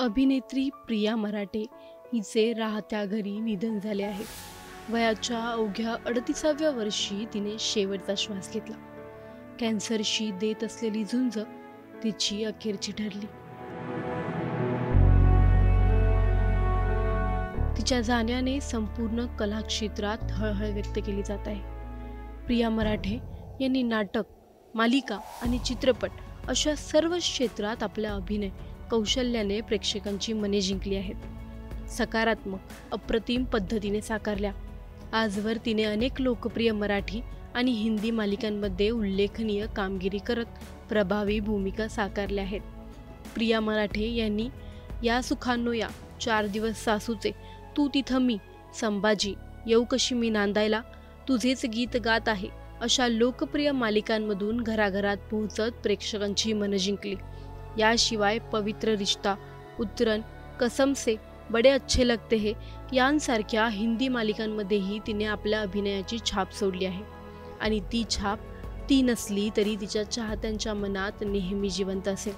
अभिनेत्री प्रिया मराठे हिचे राहत्या घरी निधन झाले आहे। वयाच्या अवघ्या 38व्या वर्षी तिने शेवटचा श्वास घेतला। कॅन्सरशी देत असलेली झुंज तिची अखेरची ठरली। तिच्या जाण्याने संपूर्ण कला क्षेत्रात हळहळ व्यक्त केली जात आहे। प्रिया मराठे यांनी नाटक, मालिका आणि चित्रपट अशा सर्व क्षेत्रात आपल्या अभिनय कौशल्याने प्रेक्षकांची मने जिंकली आहेत। सकारात्मक, अप्रतिम पद्धतीने साकारल्या। आजवर तिने अनेक लोकप्रिय मराठी आणि हिंदी मालिकांमध्ये उल्लेखनीय कामगिरी करत प्रभावी भूमिका साकारल्या आहेत। प्रिया मराठे यांनी या सुखांनो या, 4 दिवस सासूचे, तू तिथं मी, संभाजी, येऊ कशी मी नांदायला, तुझेच गीत गात आहे अशा लोकप्रिय मालिकांमधून घराघरात पोहोचत प्रेक्षकांची मन जिंकली। याशिवाय पवित्र रिश्ता, उतरन, कसम से, बडे अच्छे लगते है यांसारख्या हिंदी मालिकांमध्येही तिने आपल्या अभिनयाची छाप सोडली आहे आणि ती छाप ती नसली तरी तिच्या चाहत्यांच्या मनात नेहमी जिवंत असेल।